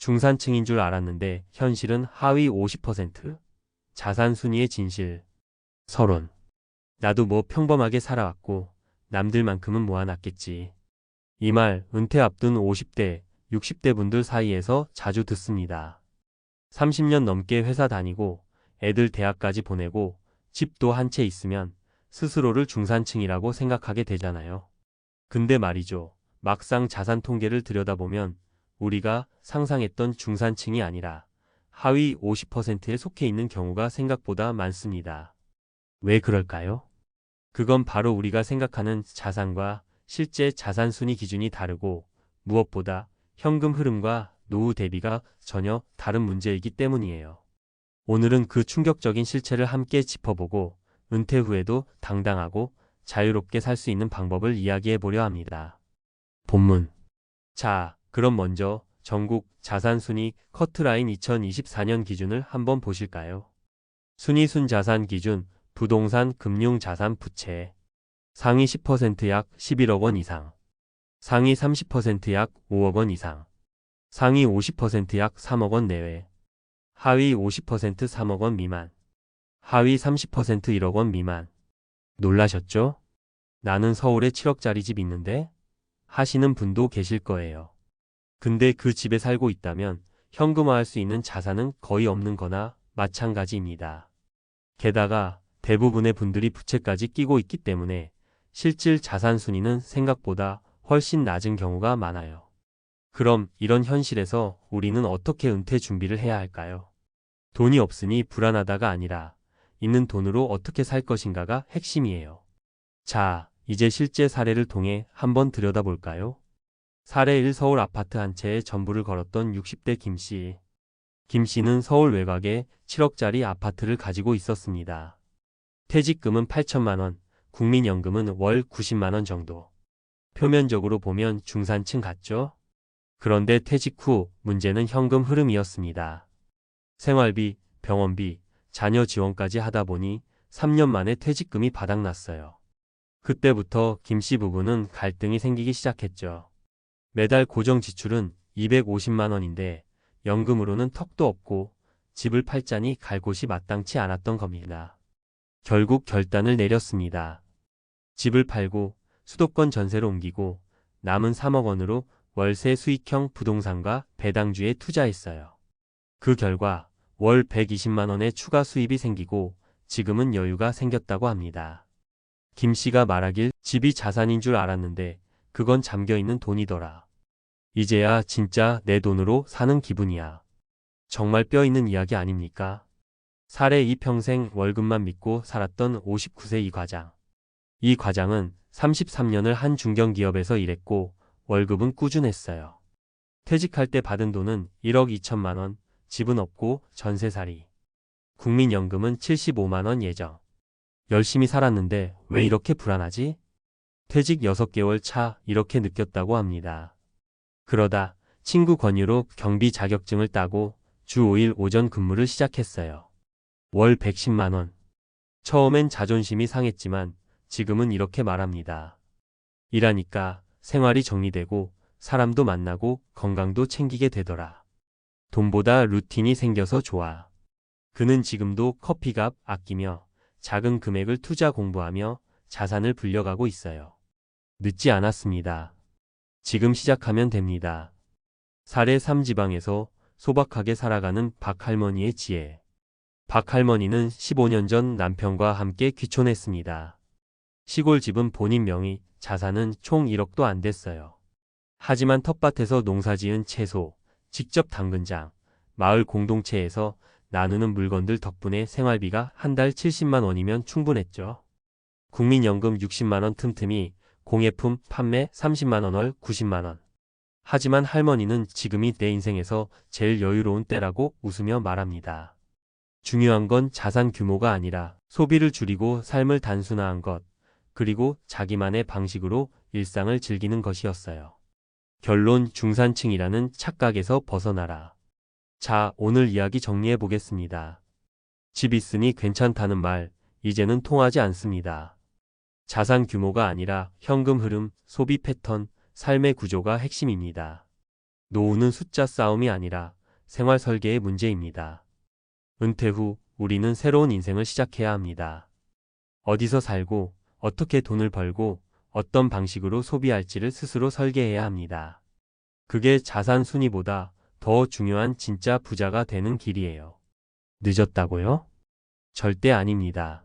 중산층인 줄 알았는데 현실은 하위 50%. 자산 순위의 진실. 서론. 나도 뭐 평범하게 살아왔고 남들만큼은 모아놨겠지. 이 말 은퇴 앞둔 50대, 60대 분들 사이에서 자주 듣습니다. 30년 넘게 회사 다니고 애들 대학까지 보내고 집도 한 채 있으면 스스로를 중산층이라고 생각하게 되잖아요. 근데 말이죠. 막상 자산 통계를 들여다보면 우리가 상상했던 중산층이 아니라 하위 50%에 속해 있는 경우가 생각보다 많습니다. 왜 그럴까요? 그건 바로 우리가 생각하는 자산과 실제 자산 순위 기준이 다르고 무엇보다 현금 흐름과 노후 대비가 전혀 다른 문제이기 때문이에요. 오늘은 그 충격적인 실체를 함께 짚어보고 은퇴 후에도 당당하고 자유롭게 살 수 있는 방법을 이야기해 보려 합니다. 본문. 자, 그럼 먼저 전국 자산순위 커트라인 2024년 기준을 한번 보실까요? 순위 순자산 기준, 부동산, 금융자산, 부채. 상위 10% 약 11억 원 이상. 상위 30% 약 5억 원 이상. 상위 50% 약 3억 원 내외. 하위 50% 3억 원 미만. 하위 30% 1억 원 미만. 놀라셨죠? 나는 서울에 7억짜리 집 있는데? 하시는 분도 계실 거예요. 근데 그 집에 살고 있다면 현금화할 수 있는 자산은 거의 없는 거나 마찬가지입니다. 게다가 대부분의 분들이 부채까지 끼고 있기 때문에 실질 자산 순위는 생각보다 훨씬 낮은 경우가 많아요. 그럼 이런 현실에서 우리는 어떻게 은퇴 준비를 해야 할까요? 돈이 없으니 불안하다가 아니라 있는 돈으로 어떻게 살 것인가가 핵심이에요. 자, 이제 실제 사례를 통해 한번 들여다볼까요? 사례 1. 서울 아파트 한 채에 전부를 걸었던 60대 김씨. 김씨는 서울 외곽에 7억짜리 아파트를 가지고 있었습니다. 퇴직금은 8천만 원, 국민연금은 월 90만 원 정도. 표면적으로 보면 중산층 같죠? 그런데 퇴직 후 문제는 현금 흐름이었습니다. 생활비, 병원비, 자녀 지원까지 하다 보니 3년 만에 퇴직금이 바닥났어요. 그때부터 김씨 부부는 갈등이 생기기 시작했죠. 매달 고정 지출은 250만 원인데 연금으로는 턱도 없고 집을 팔자니 갈 곳이 마땅치 않았던 겁니다. 결국 결단을 내렸습니다. 집을 팔고 수도권 전세로 옮기고 남은 3억 원으로 월세 수익형 부동산과 배당주에 투자했어요. 그 결과 월 120만 원의 추가 수입이 생기고 지금은 여유가 생겼다고 합니다. 김 씨가 말하길 집이 자산인 줄 알았는데 그건 잠겨있는 돈이더라. 이제야 진짜 내 돈으로 사는 기분이야. 정말 뼈있는 이야기 아닙니까? 사례 2. 평생 월급만 믿고 살았던 59세 이 과장. 이 과장은 33년을 한 중견기업에서 일했고 월급은 꾸준했어요. 퇴직할 때 받은 돈은 1억 2천만 원, 집은 없고 전세살이. 국민연금은 75만 원 예정. 열심히 살았는데 왜 이렇게 불안하지? 퇴직 6개월 차 이렇게 느꼈다고 합니다. 그러다 친구 권유로 경비 자격증을 따고 주 5일 오전 근무를 시작했어요. 월 110만 원. 처음엔 자존심이 상했지만 지금은 이렇게 말합니다. 일하니까 생활이 정리되고 사람도 만나고 건강도 챙기게 되더라. 돈보다 루틴이 생겨서 좋아. 그는 지금도 커피값 아끼며 작은 금액을 투자 공부하며 자산을 불려가고 있어요. 늦지 않았습니다. 지금 시작하면 됩니다. 사례 3. 지방에서 소박하게 살아가는 박할머니의 지혜. 박할머니는 15년 전 남편과 함께 귀촌했습니다. 시골 집은 본인 명의, 자산은 총 1억도 안 됐어요. 하지만 텃밭에서 농사지은 채소, 직접 담근 장, 마을 공동체에서 나누는 물건들 덕분에 생활비가 한 달 70만 원이면 충분했죠. 국민연금 60만 원 틈틈이, 공예품 판매 30만 원 월 90만 원. 하지만 할머니는 지금이 내 인생에서 제일 여유로운 때라고 웃으며 말합니다. 중요한 건 자산 규모가 아니라 소비를 줄이고 삶을 단순화한 것, 그리고 자기만의 방식으로 일상을 즐기는 것이었어요. 결론 중산층이라는 착각에서 벗어나라. 자, 오늘 이야기 정리해 보겠습니다. 집 있으니 괜찮다는 말, 이제는 통하지 않습니다. 자산 규모가 아니라 현금 흐름, 소비 패턴, 삶의 구조가 핵심입니다. 노후는 숫자 싸움이 아니라 생활 설계의 문제입니다. 은퇴 후 우리는 새로운 인생을 시작해야 합니다. 어디서 살고, 어떻게 돈을 벌고, 어떤 방식으로 소비할지를 스스로 설계해야 합니다. 그게 자산 순위보다 더 중요한 진짜 부자가 되는 길이에요. 늦었다고요? 절대 아닙니다.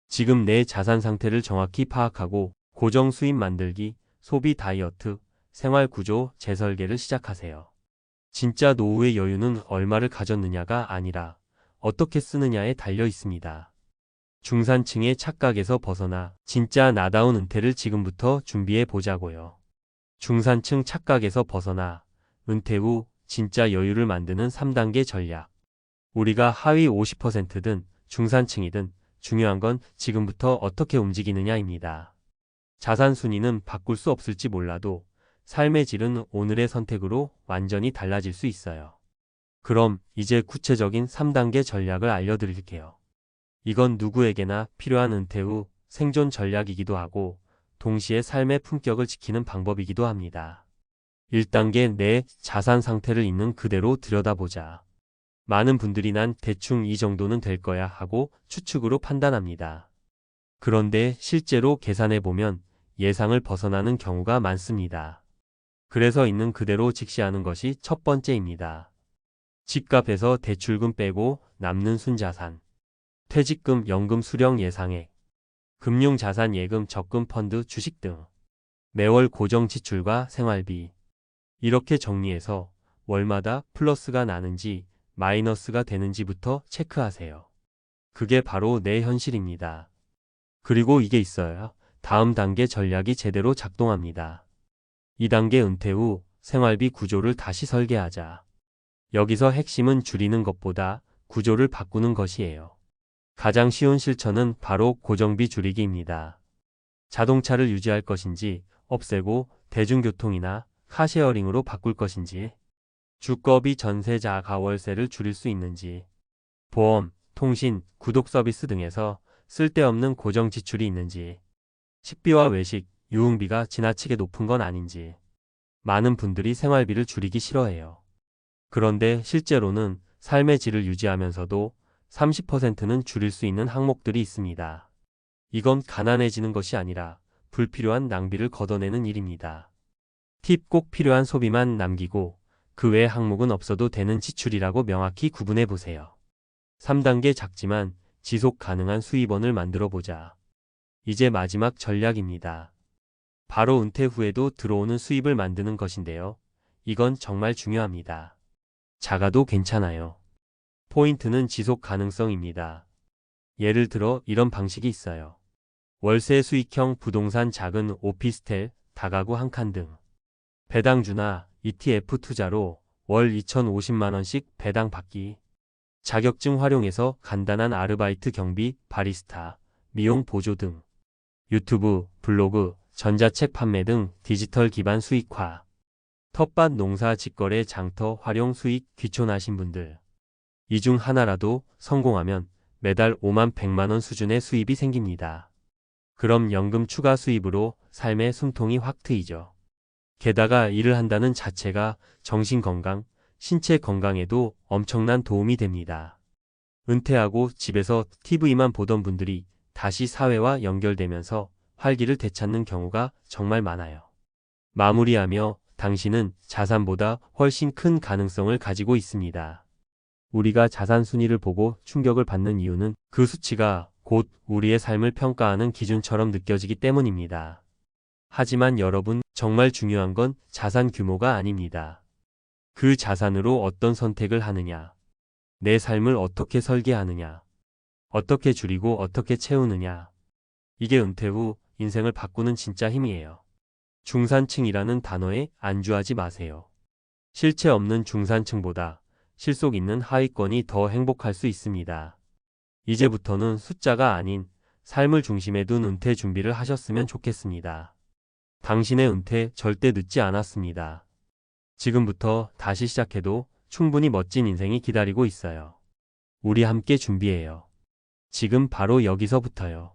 지금 내 자산 상태를 정확히 파악하고 고정 수입 만들기, 소비 다이어트, 생활 구조 재설계를 시작하세요. 진짜 노후의 여유는 얼마를 가졌느냐가 아니라 어떻게 쓰느냐에 달려 있습니다. 중산층의 착각에서 벗어나 진짜 나다운 은퇴를 지금부터 준비해 보자고요. 중산층 착각에서 벗어나 은퇴 후 진짜 여유를 만드는 3단계 전략. 우리가 하위 50%든 중산층이든 중요한 건 지금부터 어떻게 움직이느냐입니다. 자산 순위는 바꿀 수 없을지 몰라도 삶의 질은 오늘의 선택으로 완전히 달라질 수 있어요. 그럼 이제 구체적인 3단계 전략을 알려드릴게요. 이건 누구에게나 필요한 은퇴 후 생존 전략이기도 하고 동시에 삶의 품격을 지키는 방법이기도 합니다. 1단계 내 자산 상태를 있는 그대로 들여다보자. 많은 분들이 난 대충 이 정도는 될 거야 하고 추측으로 판단합니다. 그런데 실제로 계산해보면 예상을 벗어나는 경우가 많습니다. 그래서 있는 그대로 직시하는 것이 첫 번째입니다. 집값에서 대출금 빼고 남는 순자산, 퇴직금, 연금 수령 예상액, 금융자산 예금, 적금, 펀드, 주식 등 매월 고정 지출과 생활비. 이렇게 정리해서 월마다 플러스가 나는지 마이너스가 되는지부터 체크하세요. 그게 바로 내 현실입니다. 그리고 이게 있어야 다음 단계 전략이 제대로 작동합니다. 2단계 은퇴 후 생활비 구조를 다시 설계하자. 여기서 핵심은 줄이는 것보다 구조를 바꾸는 것이에요. 가장 쉬운 실천은 바로 고정비 줄이기입니다. 자동차를 유지할 것인지 없애고 대중교통이나 카쉐어링으로 바꿀 것인지, 주거비, 전세자, 가월세를 줄일 수 있는지, 보험, 통신, 구독 서비스 등에서 쓸데없는 고정 지출이 있는지, 식비와 외식, 유흥비가 지나치게 높은 건 아닌지. 많은 분들이 생활비를 줄이기 싫어해요. 그런데 실제로는 삶의 질을 유지하면서도 30%는 줄일 수 있는 항목들이 있습니다. 이건 가난해지는 것이 아니라 불필요한 낭비를 걷어내는 일입니다. 팁: 꼭 필요한 소비만 남기고 그 외 항목은 없어도 되는 지출이라고 명확히 구분해 보세요. 3단계 작지만 지속 가능한 수입원을 만들어 보자. 이제 마지막 전략입니다. 바로 은퇴 후에도 들어오는 수입을 만드는 것인데요. 이건 정말 중요합니다. 작아도 괜찮아요. 포인트는 지속 가능성입니다. 예를 들어 이런 방식이 있어요. 월세 수익형 부동산, 작은 오피스텔, 다가구 한 칸 등. 배당주나 ETF 투자로 월 2,050만원씩 배당 받기. 자격증 활용해서 간단한 아르바이트, 경비, 바리스타, 미용 보조 등. 유튜브, 블로그, 전자책 판매 등 디지털 기반 수익화. 텃밭 농사, 직거래, 장터 활용 수익. 귀촌하신 분들. 이 중 하나라도 성공하면 매달 5만 100만원 수준의 수입이 생깁니다. 그럼 연금 추가 수입으로 삶의 숨통이 확 트이죠. 게다가 일을 한다는 자체가 정신건강, 신체 건강에도 엄청난 도움이 됩니다. 은퇴하고 집에서 TV만 보던 분들이 다시 사회와 연결되면서 활기를 되찾는 경우가 정말 많아요. 마무리하며 당신은 자산보다 훨씬 큰 가능성을 가지고 있습니다. 우리가 자산 순위를 보고 충격을 받는 이유는 그 수치가 곧 우리의 삶을 평가하는 기준처럼 느껴지기 때문입니다. 하지만 여러분, 정말 중요한 건 자산 규모가 아닙니다. 그 자산으로 어떤 선택을 하느냐, 내 삶을 어떻게 설계하느냐, 어떻게 줄이고 어떻게 채우느냐. 이게 은퇴 후 인생을 바꾸는 진짜 힘이에요. 중산층이라는 단어에 안주하지 마세요. 실체 없는 중산층보다 실속 있는 하위권이 더 행복할 수 있습니다. 이제부터는 숫자가 아닌 삶을 중심에 둔 은퇴 준비를 하셨으면 좋겠습니다. 당신의 은퇴 절대 늦지 않았습니다. 지금부터 다시 시작해도 충분히 멋진 인생이 기다리고 있어요. 우리 함께 준비해요. 지금 바로 여기서부터요.